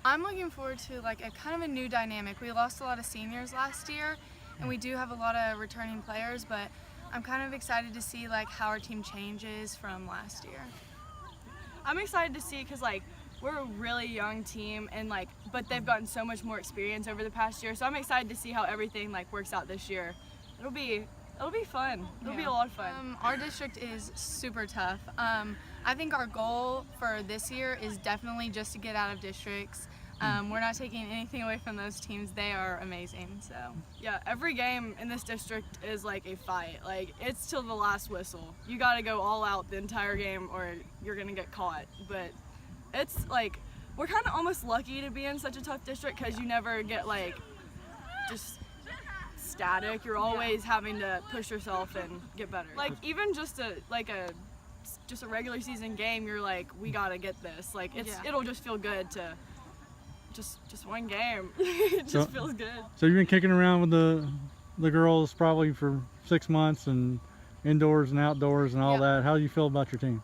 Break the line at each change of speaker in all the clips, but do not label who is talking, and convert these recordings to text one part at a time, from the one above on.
I'm looking forward to like a kind of a new dynamic. We lost a lot of seniors last year, and we do have a lot of returning players, but I'm kind of excited to see like how our team changes from last year.
I'm excited to see because like we're a really young team and like, but they've gotten so much more experience over the past year. So I'm excited to see how everything like works out this year. It'll be fun. It'll be a lot of fun.
Our district is super tough. I think our goal for this year is definitely just to get out of districts. We're not taking anything away from those teams. They are amazing. So
yeah, every game in this district is like a fight. Like it's till the last whistle. You got to go all out the entire game or you're gonna get caught. But it's like we're kind of almost lucky to be in such a tough district because you never get like just static. You're always having to push yourself and get better. Like even just a regular season game, you're like, we gotta get this. Like it'll just feel good to just one game. It just feels good.
So you've been kicking around with the girls probably for 6 months and indoors and outdoors and all that. How do you feel about your team?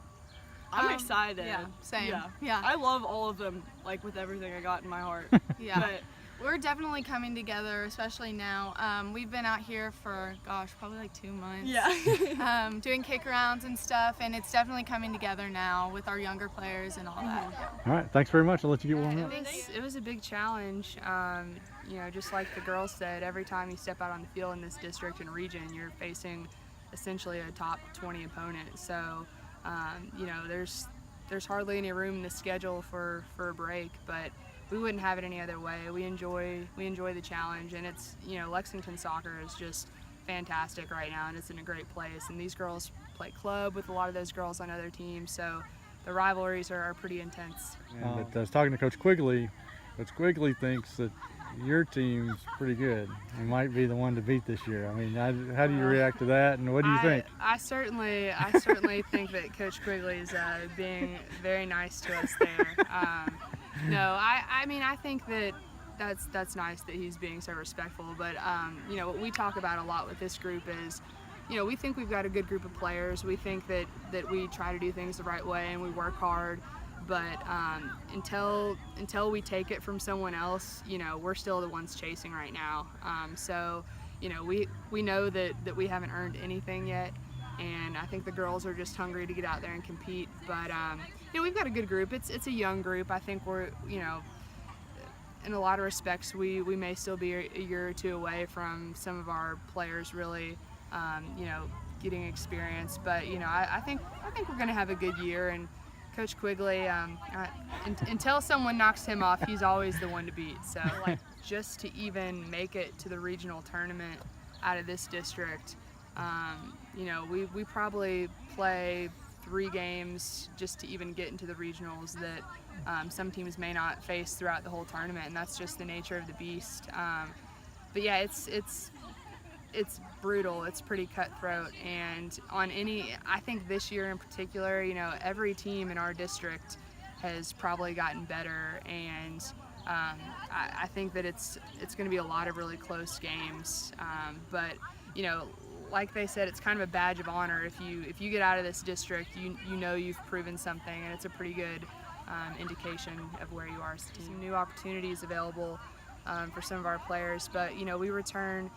I'm excited.
Yeah, same.
Yeah. I love all of them, like with everything I got in my heart.
Yeah.
But
we're definitely coming together, especially now. We've been out here for, probably like 2 months.
Yeah.
Doing kick arounds and stuff, and it's definitely coming together now with our younger players and all that.
All right, thanks very much. I'll let you get warmed up.
It was a big challenge. You know, just like the girls said, every time you step out on the field in this district and region, you're facing essentially a top 20 opponent. So, you know, there's hardly any room in the schedule for a break, but we wouldn't have it any other way. We enjoy the challenge, and it's, you know, Lexington soccer is just fantastic right now, and it's in a great place. And these girls play club with a lot of those girls on other teams, so the rivalries are pretty intense.
But I was talking to Coach Quigley. Coach Quigley thinks that your team's pretty good. You might be the one to beat this year. I mean, how do you react to that, and what do you think?
I certainly think that Coach Quigley's being very nice to us there. No, I mean, I think that that's nice that he's being so respectful, but you know, what we talk about a lot with this group is, you know, we think we've got a good group of players. We think that we try to do things the right way and we work hard, but until we take it from someone else, you know, we're still the ones chasing right now. So, you know, we know that we haven't earned anything yet, and I think the girls are just hungry to get out there and compete. But you know, we've got a good group. It's a young group. I think we're, you know, in a lot of respects, we may still be a year or two away from some of our players really, you know, getting experience. But you know, I think we're going to have a good year. And Coach Quigley, until someone knocks him off, he's always the one to beat. So like, just to even make it to the regional tournament out of this district, you know, we probably play 3 games just to even get into the regionals that some teams may not face throughout the whole tournament, and that's just the nature of the beast. But yeah, it's brutal. It's pretty cutthroat, and I think this year in particular, you know, every team in our district has probably gotten better, and I think that it's going to be a lot of really close games. But you know, like they said, it's kind of a badge of honor if you get out of this district. You know you've proven something, and it's a pretty good indication of where you are as a team. Some new opportunities available for some of our players, but you know, we return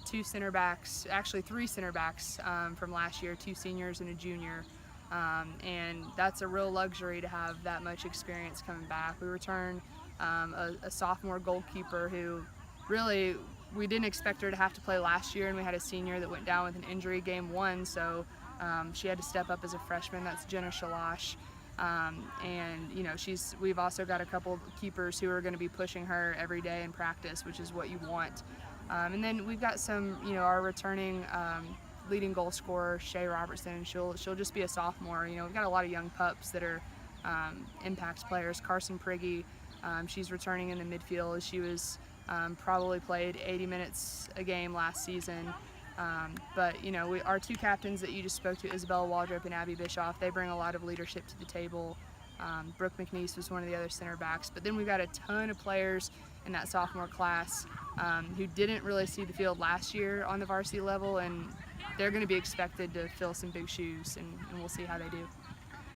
2 center backs, actually 3 center backs from last year, 2 seniors and a junior, and that's a real luxury to have that much experience coming back. We return a sophomore goalkeeper who really, we didn't expect her to have to play last year, and we had a senior that went down with an injury game 1, so she had to step up as a freshman. That's Jenna Shalash. And you know, we've also got a couple of keepers who are going to be pushing her every day in practice, which is what you want. And then we've got some, you know, our returning leading goal scorer, Shay Robertson. She'll just be a sophomore. You know, we've got a lot of young pups that are impact players. Carson Priggy, she's returning in the midfield. She was probably played 80 minutes a game last season. But you know, our 2 captains that you just spoke to, Isabella Waldrop and Abby Bischoff, they bring a lot of leadership to the table. Brooke McNeese was one of the other center backs, but then we've got a ton of players in that sophomore class who didn't really see the field last year on the varsity level, and they're going to be expected to fill some big shoes, and we'll see how they do.